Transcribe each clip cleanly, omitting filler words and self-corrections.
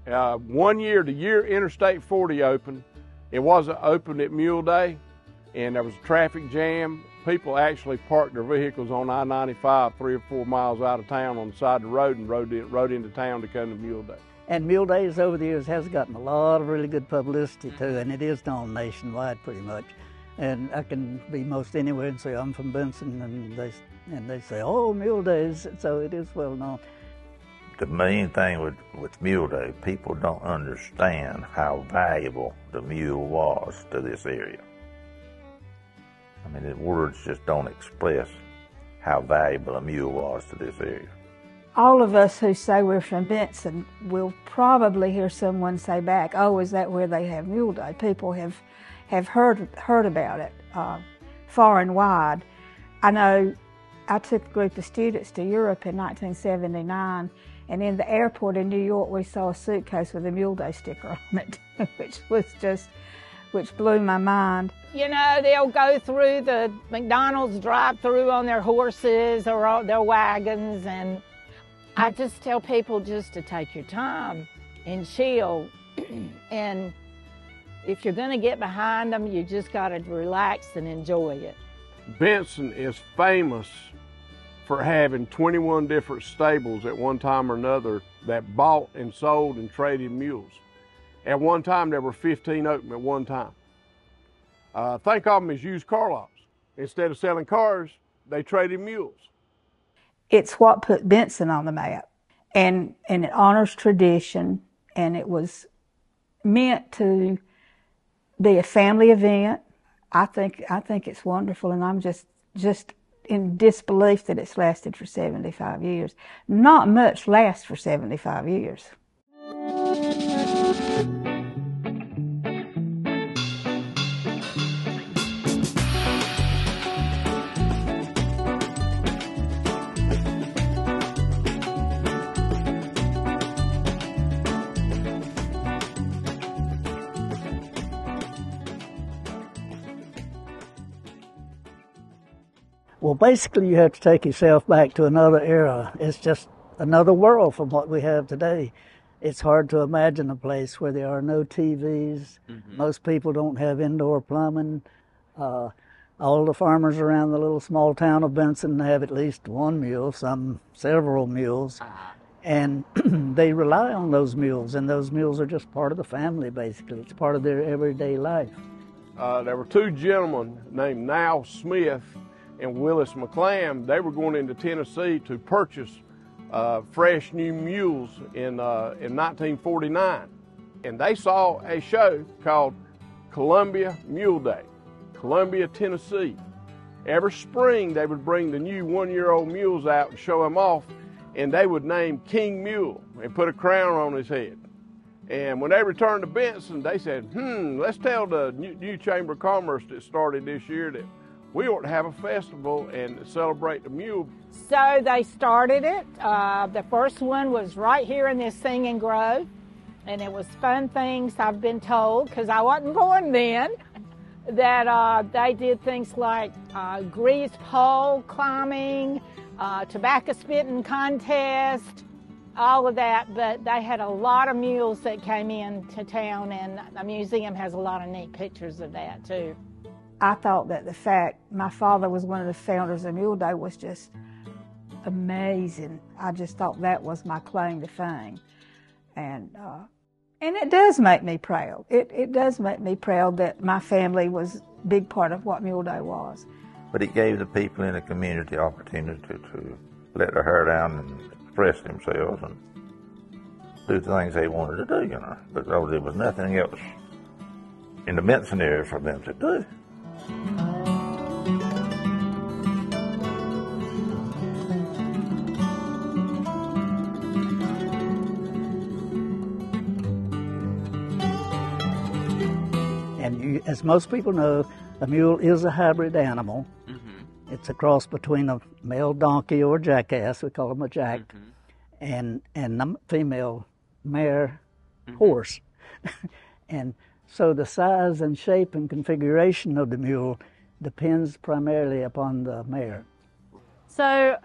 One year, the year Interstate 40 opened, it wasn't open at Mule Day, and there was a traffic jam. People actually parked their vehicles on I-95 3 or 4 miles out of town on the side of the road and rode into town to come to Mule Day. And Mule Days over the years has gotten a lot of really good publicity too, and it is known nationwide pretty much. And I can be most anywhere and say I'm from Benson, and they say, oh, Mule Days, so it is well known. The main thing with Mule Day, people don't understand how valuable the mule was to this area. I mean, the words just don't express how valuable a mule was to this area. All of us who say we're from Benson will probably hear someone say back, oh, is that where they have Mule Day? People have heard about it far and wide. I know I took a group of students to Europe in 1979, and in the airport in New York we saw a suitcase with a Mule Day sticker on it, which blew my mind. You know, they'll go through the McDonald's drive-through on their horses or their wagons, and I just tell people just to take your time and chill. And if you're going to get behind them, you just got to relax and enjoy it. Benson is famous for having 21 different stables at one time or another that bought and sold and traded mules. At one time, there were 15 open at one time. Think of them as used car lots. Instead of selling cars, they traded mules. It's what put Benson on the map, and it honors tradition, and it was meant to be a family event. I think it's wonderful, and I'm just in disbelief that it's lasted for 75 years. Not much lasts for 75 years. Well, basically you have to take yourself back to another era. It's just another world from what we have today. It's hard to imagine a place where there are no TVs. Mm-hmm. Most people don't have indoor plumbing. All the farmers around the little small town of Benson have at least one mule, some several mules. And they rely on those mules, and those mules are just part of the family, basically. It's part of their everyday life. There were two gentlemen named Now Smith and Willis McClam. They were going into Tennessee to purchase fresh new mules in 1949. And they saw a show called Columbia Mule Day, Columbia, Tennessee. Every spring they would bring the new one-year-old mules out and show them off, and they would name King Mule and put a crown on his head. And when they returned to Benson, they said, let's tell the new Chamber of Commerce that started this year that we ought to have a festival and celebrate the mule. So they started it. The first one was right here in this Singing Grove, and it was fun things, I've been told, because I wasn't born then, that they did things like grease pole climbing, tobacco spitting contest, all of that, but they had a lot of mules that came into town, and the museum has a lot of neat pictures of that too. I thought that the fact my father was one of the founders of Mule Day was just amazing. I just thought that was my claim to fame. And it does make me proud. It does make me proud that my family was a big part of what Mule Day was. But it gave the people in the community opportunity to let their hair down and express themselves and do the things they wanted to do, you know, because there was nothing else in the Benson area for them to do. And as most people know, a mule is a hybrid animal. Mm-hmm. It's a cross between a male donkey or jackass, we call him a jack, mm-hmm. and a female mare mm-hmm. horse. And so the size and shape and configuration of the mule depends primarily upon the mare. So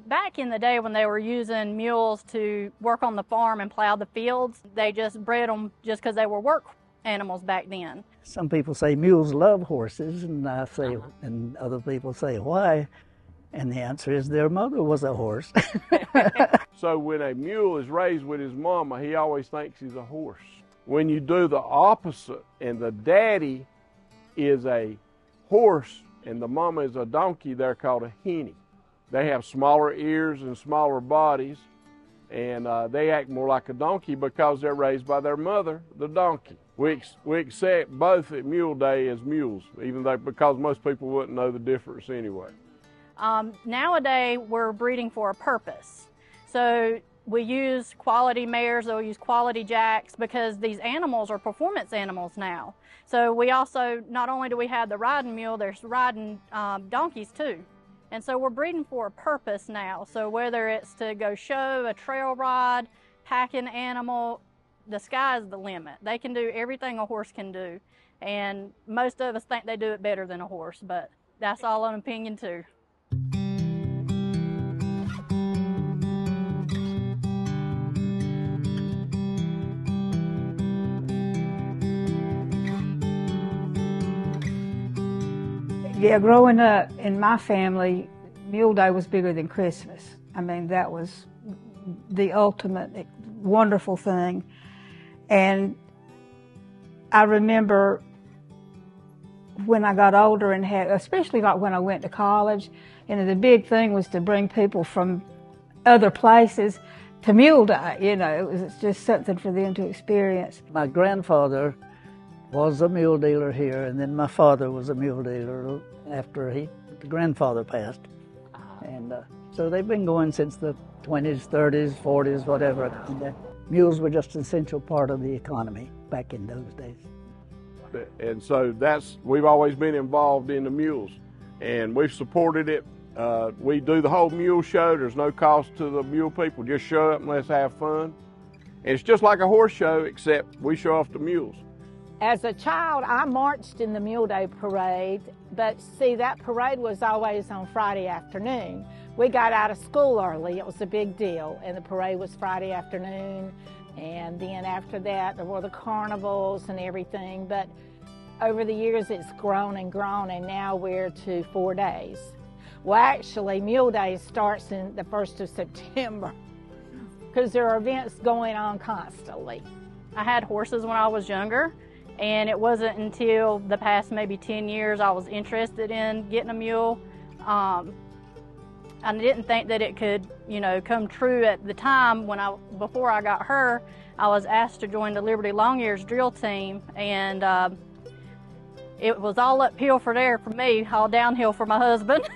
back in the day when they were using mules to work on the farm and plow the fields, they just bred them just because they were work animals back then. Some people say mules love horses, and I say, and other people say, why? And the answer is their mother was a horse. So when a mule is raised with his mama, he always thinks he's a horse. When you do the opposite, and the daddy is a horse and the mama is a donkey, they're called a henny. They have smaller ears and smaller bodies, and they act more like a donkey because they're raised by their mother, the donkey. We accept both at Mule Day as mules, even though because most people wouldn't know the difference anyway. Nowadays, we're breeding for a purpose. So we use quality mares, or we use quality jacks, because these animals are performance animals now. So we also, not only do we have the riding mule, there's riding donkeys too. And so we're breeding for a purpose now. So whether it's to go show, a trail ride, packing animal, the sky's the limit. They can do everything a horse can do. And most of us think they do it better than a horse, but that's all an opinion too. Yeah, growing up in my family, Mule Day was bigger than Christmas. I mean, that was the ultimate wonderful thing. And I remember when I got older and had, especially like when I went to college, you know, the big thing was to bring people from other places to Mule Day. You know, it was just something for them to experience. My grandfather was a mule dealer here, and then my father was a mule dealer after the grandfather passed. And so they've been going since the 20s, 30s, 40s, whatever. And mules were just an essential part of the economy back in those days. And so we've always been involved in the mules, and we've supported it. We do the whole mule show. There's no cost to the mule people. Just show up and let's have fun. And it's just like a horse show, except we show off the mules. As a child, I marched in the Mule Day parade, but see, that parade was always on Friday afternoon. We got out of school early. It was a big deal, and the parade was Friday afternoon, and then after that, there were the carnivals and everything, but over the years, it's grown, and now we're to 4 days. Well, actually, Mule Day starts in the 1st of September, because there are events going on constantly. I had horses when I was younger. And it wasn't until the past maybe 10 years I was interested in getting a mule. I didn't think that it could, you know, come true at the time. Before I got her, I was asked to join the Liberty Long Ears drill team, and it was all uphill for me, all downhill for my husband.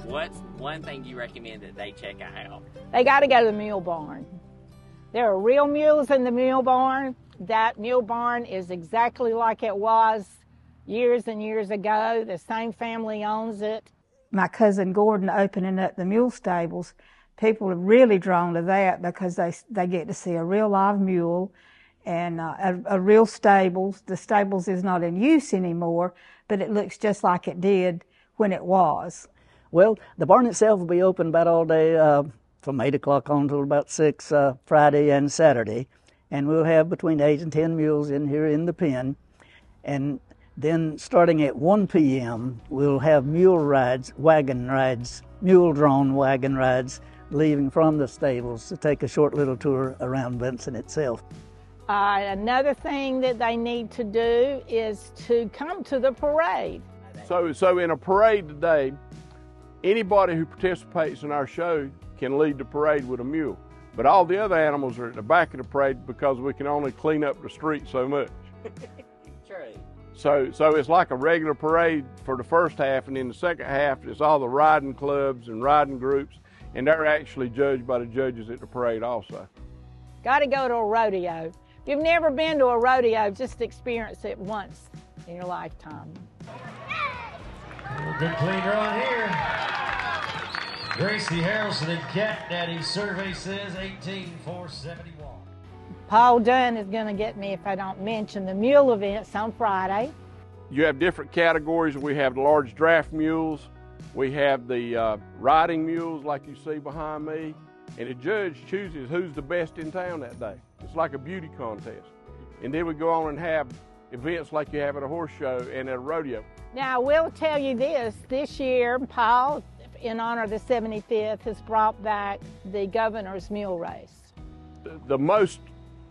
What's one thing you recommend that they check out? They got to go to the Mule Barn. There are real mules in the Mule Barn. That Mule Barn is exactly like it was years and years ago. The same family owns it. My cousin Gordon opening up the mule stables, people are really drawn to that because they get to see a real live mule and a real stables. The stables is not in use anymore, but it looks just like it did when it was. Well, the barn itself will be open about all day from 8 o'clock on till about 6 Friday and Saturday. And we'll have between 8 and 10 mules in here in the pen. And then starting at 1 p.m., we'll have mule rides, wagon rides, mule-drawn wagon rides, leaving from the stables to take a short little tour around Benson itself. Another thing that they need to do is to come to the parade. So in a parade today, anybody who participates in our show can lead the parade with a mule. But all the other animals are at the back of the parade because we can only clean up the street so much. True. So it's like a regular parade for the first half, and then the second half is all the riding clubs and riding groups, and they're actually judged by the judges at the parade also. Got to go to a rodeo. If you've never been to a rodeo, just experience it once in your lifetime. Good cleaner on here. Gracie Harrelson and Cat Daddy, survey says 18,471. Paul Dunn is going to get me if I don't mention the mule events on Friday. You have different categories. We have the large draft mules. We have the riding mules like you see behind me. And the judge chooses who's the best in town that day. It's like a beauty contest. And then we go on and have events like you have at a horse show and at a rodeo. Now, I will tell you this year, Paul, in honor of the 75th, has brought back the governor's mule race. The most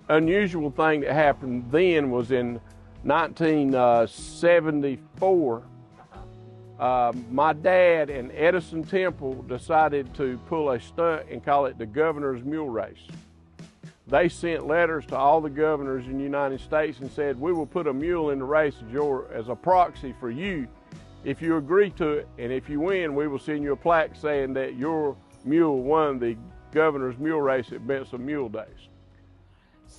unusual thing that happened then was in 1974. My dad and Edison Temple decided to pull a stunt and call it the governor's mule race. They sent letters to all the governors in the United States and said, we will put a mule in the race as a proxy for you if you agree to it, and if you win, we will send you a plaque saying that your mule won the governor's mule race at Benson Mule Days.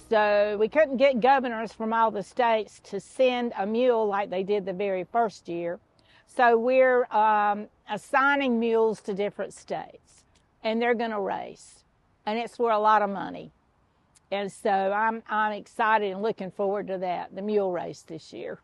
So we couldn't get governors from all the states to send a mule like they did the very first year. So we're assigning mules to different states, and they're going to race, and it's for a lot of money. And so I'm excited and looking forward to that, the mule race this year.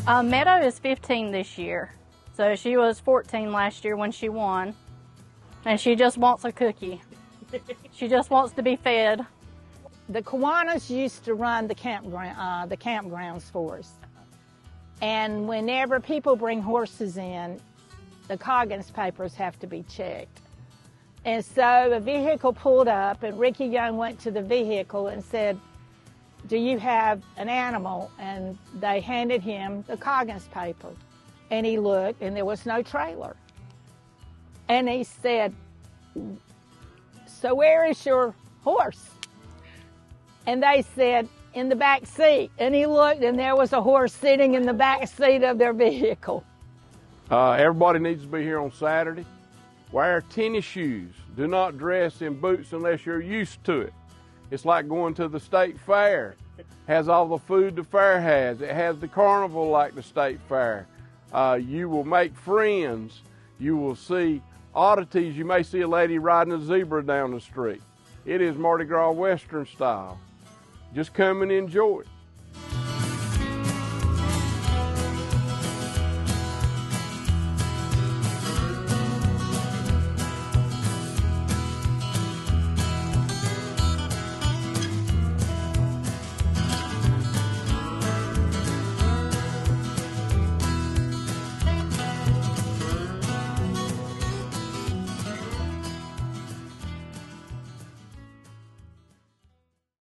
Meadow is 15 this year, so she was 14 last year when she won, and she just wants a cookie. She just wants to be fed. The Kiwanis used to run the campgrounds for us, and whenever people bring horses in, the Coggins papers have to be checked. And so a vehicle pulled up, and Ricky Young went to the vehicle and said, do you have an animal? And they handed him the Coggins paper. And he looked, and there was no trailer. And he said, so where is your horse? And they said, in the back seat. And he looked, and there was a horse sitting in the back seat of their vehicle. Everybody needs to be here on Saturday. Wear tennis shoes. Do not dress in boots unless you're used to it. It's like going to the state fair. Has all the food the fair has. It has the carnival like the state fair. You will make friends. You will see oddities. You may see a lady riding a zebra down the street. It is Mardi Gras Western style. Just come and enjoy it.